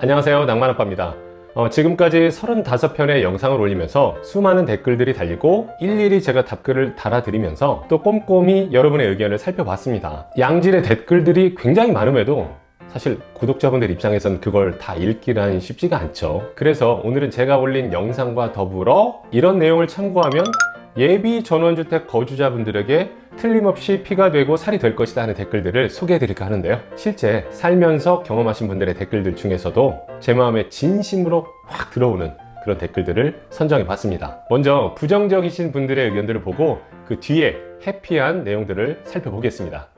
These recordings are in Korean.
안녕하세요, 낭만아빠입니다. 지금까지 35편의 영상을 올리면서 수많은 댓글들이 달리고 일일이 제가 답글을 달아드리면서 또 꼼꼼히 여러분의 의견을 살펴봤습니다. 양질의 댓글들이 굉장히 많음에도 사실 구독자분들 입장에선 그걸 다 읽기란 쉽지가 않죠. 그래서 오늘은 제가 올린 영상과 더불어 이런 내용을 참고하면 예비 전원주택 거주자분들에게 틀림없이 피가 되고 살이 될 것이다 하는 댓글들을 소개해 드릴까 하는데요. 실제 살면서 경험하신 분들의 댓글들 중에서도 제 마음에 진심으로 확 들어오는 그런 댓글들을 선정해 봤습니다. 먼저 부정적이신 분들의 의견들을 보고 그 뒤에 해피한 내용들을 살펴보겠습니다.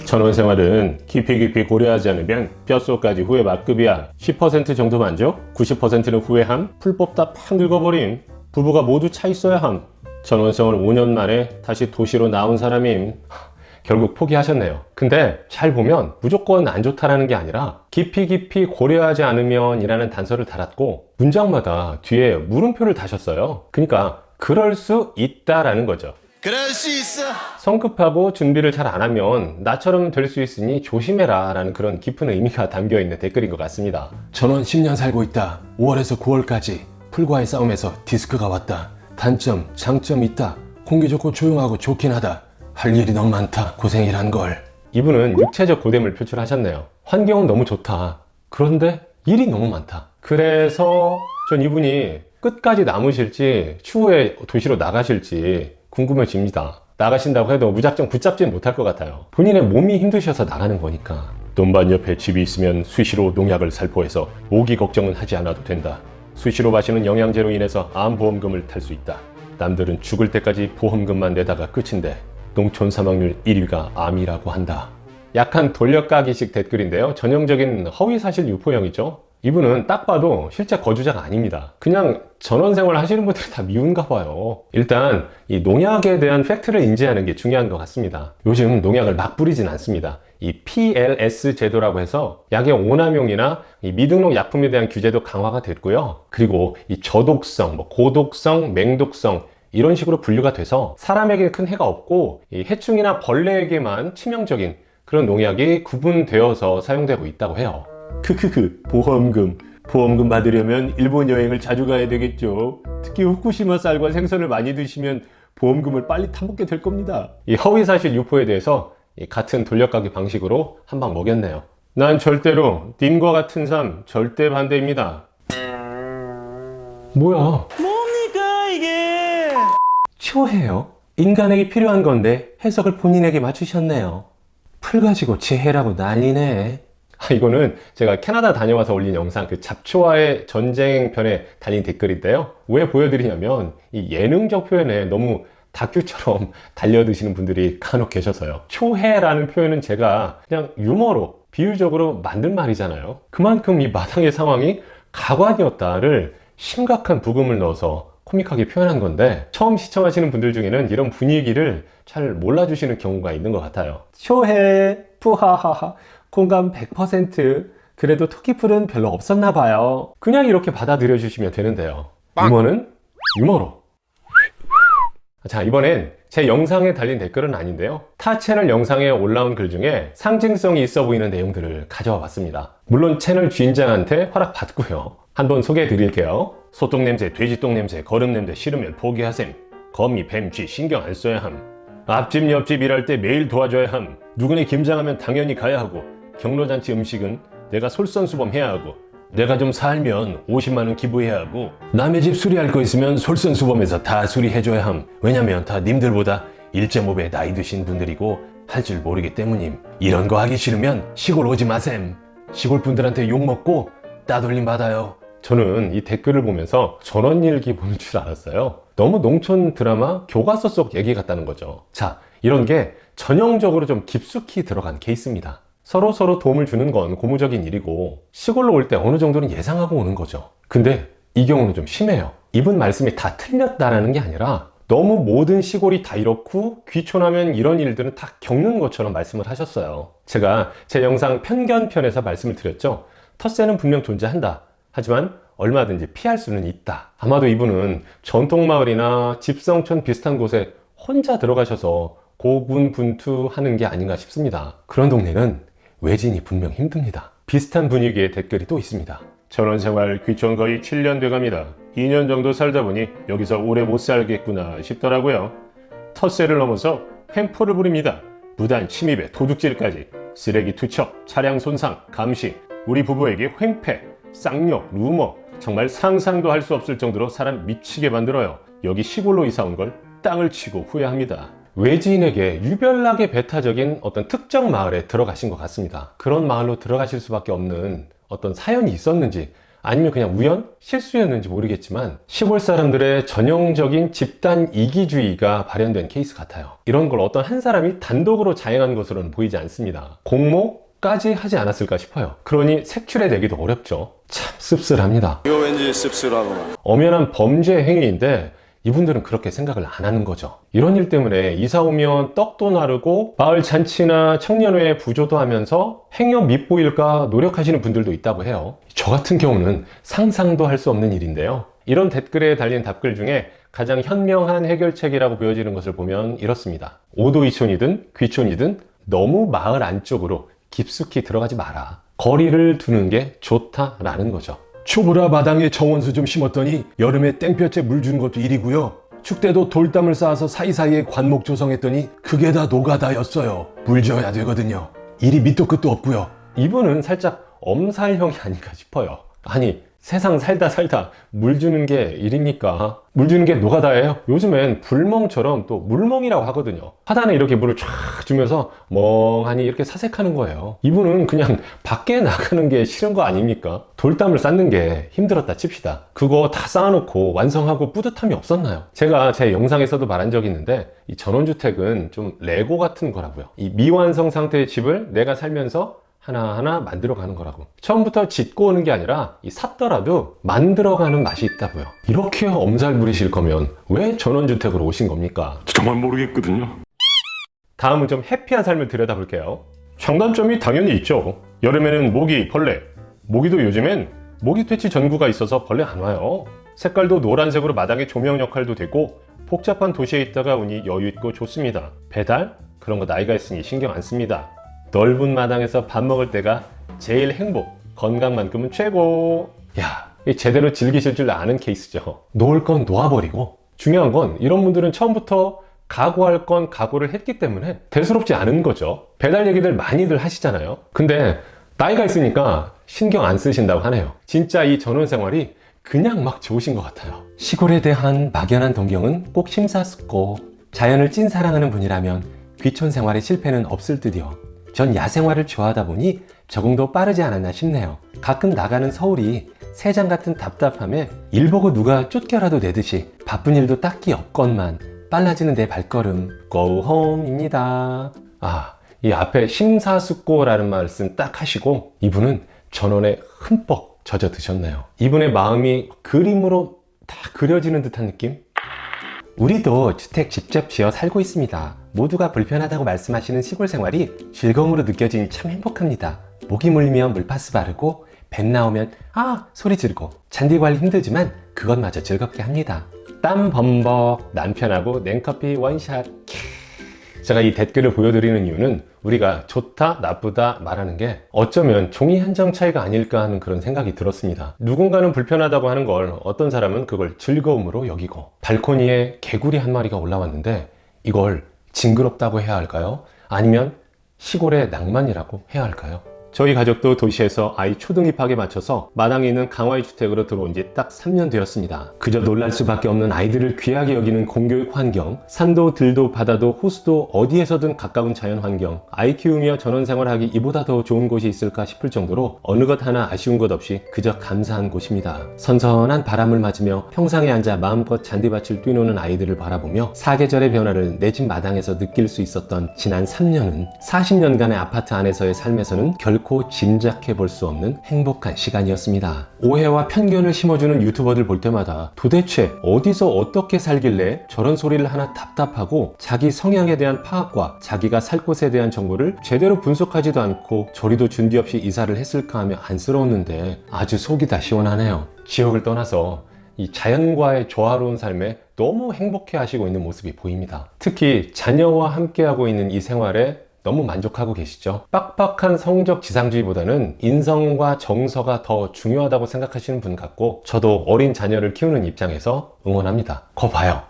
전원생활은 깊이 고려하지 않으면 뼛속까지 후회 막급이야. 10% 정도 만족, 90%는 후회함, 풀 뽑다 팍 늙어버림. 부부가 모두 차 있어야 함. 전원생활 5년 만에 다시 도시로 나온 사람임. 결국 포기하셨네요. 근데 잘 보면 무조건 안 좋다라는 게 아니라 깊이 고려하지 않으면 이라는 단서를 달았고 문장마다 뒤에 물음표를 다셨어요. 그러니까 그럴 수 있다라는 거죠. 그럴 수 있어. 성급하고 준비를 잘 안 하면 나처럼 될 수 있으니 조심해라 라는 그런 깊은 의미가 담겨있는 댓글인 것 같습니다. 전원 10년 살고 있다. 5월에서 9월까지 풀과의 싸움에서 디스크가 왔다. 단점, 장점 있다. 공기 좋고 조용하고 좋긴 하다. 할 일이 너무 많다. 고생이란 걸. 이분은 육체적 고됨을 표출하셨네요. 환경은 너무 좋다. 그런데 일이 너무 많다. 그래서 전 이분이 끝까지 남으실지 추후에 도시로 나가실지 궁금해집니다. 나가신다고 해도 무작정 붙잡지는 못할 것 같아요. 본인의 몸이 힘드셔서 나가는 거니까. 돈반 옆에 집이 있으면 수시로 농약을 살포해서 모기 걱정은 하지 않아도 된다. 수시로 마시는 영양제로 인해서 암보험금을 탈 수 있다. 남들은 죽을 때까지 보험금만 내다가 끝인데 농촌 사망률 1위가 암이라고 한다. 약간 돌려까기식 댓글인데요. 전형적인 허위사실 유포형이죠. 이분은 딱 봐도 실제 거주자가 아닙니다. 그냥 전원생활 하시는 분들이 다 미운가 봐요. 일단 이 농약에 대한 팩트를 인지하는 게 중요한 것 같습니다. 요즘 농약을 막 뿌리진 않습니다. 이 PLS 제도라고 해서 약의 오남용이나 이 미등록 약품에 대한 규제도 강화가 됐고요. 그리고 이 저독성, 고독성, 맹독성 이런 식으로 분류가 돼서 사람에게 큰 해가 없고 이 해충이나 벌레에게만 치명적인 그런 농약이 구분되어서 사용되고 있다고 해요. 보험금 받으려면 일본 여행을 자주 가야 되겠죠. 특히 후쿠시마 쌀과 생선을 많이 드시면 보험금을 빨리 타먹게 될 겁니다. 이 허위사실 유포에 대해서 이 같은 돌려가기 방식으로 한 방 먹였네요. 난 절대로 님과 같은 삶 절대 반대입니다. 뭐야? 뭡니까 이게? 초해요? 인간에게 필요한 건데 해석을 본인에게 맞추셨네요. 풀 가지고 지혜라고 난리네. 이거는 제가 캐나다 다녀와서 올린 영상 그 잡초와의 전쟁 편에 달린 댓글인데요. 왜 보여드리냐면 이 예능적 표현에 너무 다큐처럼 달려드시는 분들이 간혹 계셔서요. 초해라는 표현은 제가 그냥 유머로 비유적으로 만든 말이잖아요. 그만큼 이 마당의 상황이 가관이었다를 심각한 부금을 넣어서 코믹하게 표현한 건데 처음 시청하시는 분들 중에는 이런 분위기를 잘 몰라주시는 경우가 있는 것 같아요. 초해 푸하하하 공감 100%. 그래도 토끼풀은 별로 없었나 봐요. 그냥 이렇게 받아들여 주시면 되는데요. 유머는 유머로. 자, 이번엔 제 영상에 달린 댓글은 아닌데요. 타 채널 영상에 올라온 글 중에 상징성이 있어 보이는 내용들을 가져와 봤습니다. 물론 채널 주인장한테 허락 받고요. 한번 소개해 드릴게요. 소똥 냄새, 돼지똥 냄새, 거름 냄새 싫으면 포기하셈. 거미, 뱀, 쥐 신경 안 써야 함. 앞집 옆집 일할 때 매일 도와줘야 함. 누구네 김장하면 당연히 가야 하고 경로잔치 음식은 내가 솔선수범해야 하고 내가 좀 살면 50만 원 기부해야 하고 남의 집 수리할 거 있으면 솔선수범해서 다 수리해줘야 함. 왜냐면 다 님들보다 1.5배 나이 드신 분들이고 할 줄 모르기 때문임. 이런 거 하기 싫으면 시골 오지 마셈. 시골 분들한테 욕먹고 따돌림 받아요. 저는 이 댓글을 보면서 전원일기 보는 줄 알았어요. 너무 농촌 드라마 교과서 속 얘기 같다는 거죠. 자, 이런 게 전형적으로 좀 깊숙이 들어간 케이스입니다. 서로 도움을 주는 건 고무적인 일이고 시골로 올 때 어느 정도는 예상하고 오는 거죠. 근데 이 경우는 좀 심해요. 이분 말씀이 다 틀렸다라는 게 아니라 너무 모든 시골이 다 이렇고 귀촌하면 이런 일들은 다 겪는 것처럼 말씀을 하셨어요. 제가 제 영상 편견편에서 말씀을 드렸죠. 텃세는 분명 존재한다. 하지만 얼마든지 피할 수는 있다. 아마도 이분은 전통마을이나 집성촌 비슷한 곳에 혼자 들어가셔서 고군분투하는 게 아닌가 싶습니다. 그런 동네는 외진이 분명 힘듭니다. 비슷한 분위기의 댓글이 또 있습니다. 전원생활 귀촌 거의 7년 돼갑니다. 2년 정도 살다 보니 여기서 오래 못 살겠구나 싶더라고요. 텃세를 넘어서 횡포를 부립니다. 무단 침입에 도둑질까지, 쓰레기 투척, 차량 손상, 감시, 우리 부부에게 횡패, 쌍욕, 루머, 정말 상상도 할 수 없을 정도로 사람 미치게 만들어요. 여기 시골로 이사 온 걸 땅을 치고 후회합니다. 외지인에게 유별나게 배타적인 어떤 특정 마을에 들어가신 것 같습니다. 그런 마을로 들어가실 수밖에 없는 어떤 사연이 있었는지, 아니면 그냥 우연? 실수였는지 모르겠지만 시골 사람들의 전형적인 집단 이기주의가 발현된 케이스 같아요. 이런 걸 어떤 한 사람이 단독으로 자행한 것으로는 보이지 않습니다. 공모까지 하지 않았을까 싶어요. 그러니 색출해 내기도 어렵죠. 참 씁쓸합니다. 이거 왠지 씁쓸하구만. 엄연한 범죄 행위인데 이분들은 그렇게 생각을 안 하는 거죠. 이런 일 때문에 이사 오면 떡도 나르고 마을 잔치나 청년회 부조도 하면서 행여 밉보일까 노력하시는 분들도 있다고 해요. 저 같은 경우는 상상도 할 수 없는 일인데요. 이런 댓글에 달린 답글 중에 가장 현명한 해결책이라고 보여지는 것을 보면 이렇습니다. 오도이촌이든 귀촌이든 너무 마을 안쪽으로 깊숙이 들어가지 마라. 거리를 두는 게 좋다라는 거죠. 초보라 마당에 정원수 좀 심었더니 여름에 땡볕에 물 주는 것도 일이고요. 축 때도 돌담을 쌓아서 사이사이에 관목 조성했더니 그게 다 노가다였어요. 물 줘야 되거든요. 일이 밑도 끝도 없고요. 이분은 살짝 엄살형이 아닌가 싶어요. 아니, 세상 살다 물 주는 게 일입니까? 물 주는 게 노가다예요? 요즘엔 불멍처럼 또 물멍이라고 하거든요. 하단에 이렇게 물을 쫙 주면서 멍하니 이렇게 사색하는 거예요. 이분은 그냥 밖에 나가는 게 싫은 거 아닙니까? 돌담을 쌓는 게 힘들었다 칩시다. 그거 다 쌓아놓고 완성하고 뿌듯함이 없었나요? 제가 제 영상에서도 말한 적이 있는데 이 전원주택은 좀 레고 같은 거라고요. 이 미완성 상태의 집을 내가 살면서 하나하나 만들어가는 거라고. 처음부터 짓고 오는 게 아니라 샀더라도 만들어가는 맛이 있다고요. 이렇게 엄살 부리실 거면 왜 전원주택으로 오신 겁니까? 정말 모르겠거든요. 다음은 좀 해피한 삶을 들여다볼게요. 장단점이 당연히 있죠. 여름에는 모기, 벌레. 모기도 요즘엔 모기 퇴치 전구가 있어서 벌레 안 와요. 색깔도 노란색으로 마당의 조명 역할도 되고 복잡한 도시에 있다가 오니 여유 있고 좋습니다. 배달? 그런 거 나이가 있으니 신경 안 씁니다. 넓은 마당에서 밥 먹을 때가 제일 행복, 건강만큼은 최고. 야, 제대로 즐기실 줄 아는 케이스죠. 놓을 건 놓아버리고, 중요한 건 이런 분들은 처음부터 각오할 건 각오를 했기 때문에 대수롭지 않은 거죠. 배달 얘기들 많이들 하시잖아요. 근데 나이가 있으니까 신경 안 쓰신다고 하네요. 진짜 이 전원생활이 그냥 막 좋으신 것 같아요. 시골에 대한 막연한 동경은 꼭 심사숙고, 자연을 찐 사랑하는 분이라면 귀촌 생활의 실패는 없을 듯이요. 전 야생활을 좋아하다 보니 적응도 빠르지 않았나 싶네요. 가끔 나가는 서울이 새장 같은 답답함에 일 보고 누가 쫓겨라도 내듯이 바쁜 일도 딱히 없건만 빨라지는 내 발걸음 Go home입니다. 아, 이 앞에 심사숙고라는 말씀 딱 하시고 이분은 전원에 흠뻑 젖어 드셨네요. 이분의 마음이 그림으로 다 그려지는 듯한 느낌? 우리도 주택 직접 지어 살고 있습니다. 모두가 불편하다고 말씀하시는 시골 생활이 즐거움으로 느껴지니 참 행복합니다. 모기 물리면 물파스 바르고 뱀 나오면 소리 지르고 잔디 관리 힘들지만 그것마저 즐겁게 합니다. 땀 범벅 남편하고 냉커피 원샷. 제가 이 댓글을 보여드리는 이유는 우리가 좋다 나쁘다 말하는 게 어쩌면 종이 한 장 차이가 아닐까 하는 그런 생각이 들었습니다. 누군가는 불편하다고 하는 걸 어떤 사람은 그걸 즐거움으로 여기고, 발코니에 개구리 한 마리가 올라왔는데 이걸 징그럽다고 해야 할까요? 아니면 시골의 낭만이라고 해야 할까요? 저희 가족도 도시에서 아이 초등입학에 맞춰서 마당에 있는 강화의 주택으로 들어온 지 딱 3년 되었습니다. 그저 놀랄 수밖에 없는 아이들을 귀하게 여기는 공교육 환경, 산도 들도 바다도 호수도 어디에서든 가까운 자연 환경, 아이 키우며 전원생활하기 이보다 더 좋은 곳이 있을까 싶을 정도로 어느 것 하나 아쉬운 것 없이 그저 감사한 곳입니다. 선선한 바람을 맞으며 평상에 앉아 마음껏 잔디밭을 뛰노는 아이들을 바라보며 사계절의 변화를 내 집 마당에서 느낄 수 있었던 지난 3년은 40년간의 아파트 안에서의 삶에서는 결코 짐작해 볼 수 없는 행복한 시간이었습니다. 오해와 편견을 심어주는 유튜버들 볼 때마다 도대체 어디서 어떻게 살길래 저런 소리를 하나 답답하고 자기 성향에 대한 파악과 자기가 살 곳에 대한 정보를 제대로 분석하지도 않고 조리도 준비 없이 이사를 했을까 하며 안쓰러웠는데 아주 속이 다 시원하네요. 지역을 떠나서 이 자연과의 조화로운 삶에 너무 행복해 하시고 있는 모습이 보입니다. 특히 자녀와 함께하고 있는 이 생활에 너무 만족하고 계시죠? 빡빡한 성적 지상주의보다는 인성과 정서가 더 중요하다고 생각하시는 분 같고, 저도 어린 자녀를 키우는 입장에서 응원합니다. 거 봐요.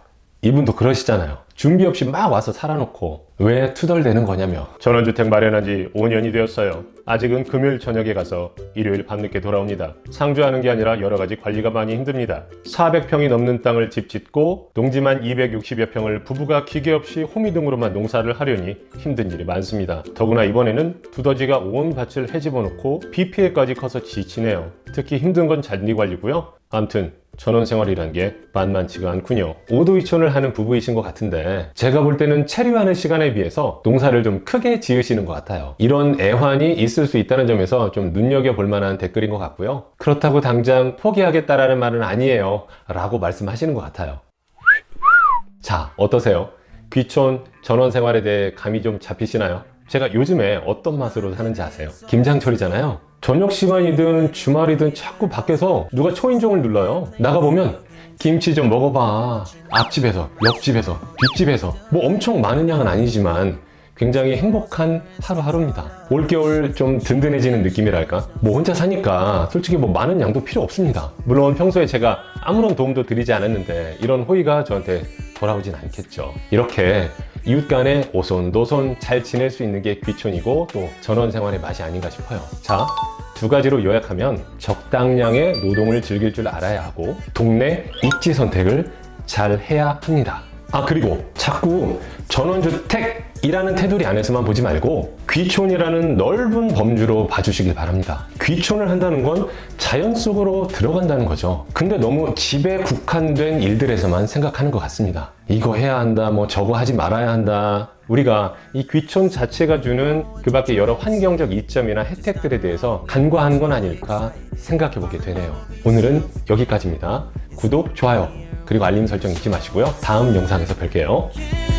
이분도 그러시잖아요. 준비 없이 막 와서 살아놓고 왜 투덜대는 거냐며. 전원주택 마련한 지 5년이 되었어요. 아직은 금요일 저녁에 가서 일요일 밤늦게 돌아옵니다. 상주하는 게 아니라 여러 가지 관리가 많이 힘듭니다. 400평이 넘는 땅을 집 짓고 농지만 260여 평을 부부가 기계 없이 호미등으로만 농사를 하려니 힘든 일이 많습니다. 더구나 이번에는 두더지가 온 밭을 헤집어 놓고 비 피해까지 커서 지치네요. 특히 힘든 건 잔디 관리고요. 암튼 전원생활이란 게 만만치가 않군요. 오도이촌을 하는 부부이신 것 같은데, 제가 볼 때는 체류하는 시간에 비해서 농사를 좀 크게 지으시는 것 같아요. 이런 애환이 있을 수 있다는 점에서 좀 눈여겨볼 만한 댓글인 것 같고요. 그렇다고 당장 포기하겠다라는 말은 아니에요 라고 말씀하시는 것 같아요. 자, 어떠세요? 귀촌 전원생활에 대해 감이 좀 잡히시나요? 제가 요즘에 어떤 맛으로 사는지 아세요? 김장철이잖아요. 저녁 시간이든 주말이든 자꾸 밖에서 누가 초인종을 눌러요. 나가보면 김치 좀 먹어봐. 앞집에서, 옆집에서, 뒷집에서, 뭐 엄청 많은 양은 아니지만 굉장히 행복한 하루하루입니다. 올겨울 좀 든든해지는 느낌이랄까? 뭐 혼자 사니까 솔직히 뭐 많은 양도 필요 없습니다. 물론 평소에 제가 아무런 도움도 드리지 않았는데 이런 호의가 저한테 돌아오진 않겠죠. 이렇게 이웃 간에 오손도손 잘 지낼 수 있는 게 귀촌이고 또 전원생활의 맛이 아닌가 싶어요. 자, 두 가지로 요약하면 적당량의 노동을 즐길 줄 알아야 하고 동네 입지 선택을 잘 해야 합니다. 아, 그리고 자꾸 전원주택이라는 테두리 안에서만 보지 말고 귀촌이라는 넓은 범주로 봐주시길 바랍니다. 귀촌을 한다는 건 자연 속으로 들어간다는 거죠. 근데 너무 집에 국한된 일들에서만 생각하는 것 같습니다. 이거 해야 한다, 뭐 저거 하지 말아야 한다. 우리가 이 귀촌 자체가 주는 그 밖에 여러 환경적 이점이나 혜택들에 대해서 간과한 건 아닐까 생각해 보게 되네요. 오늘은 여기까지입니다. 구독, 좋아요, 그리고 알림 설정 잊지 마시고요. 다음 영상에서 뵐게요.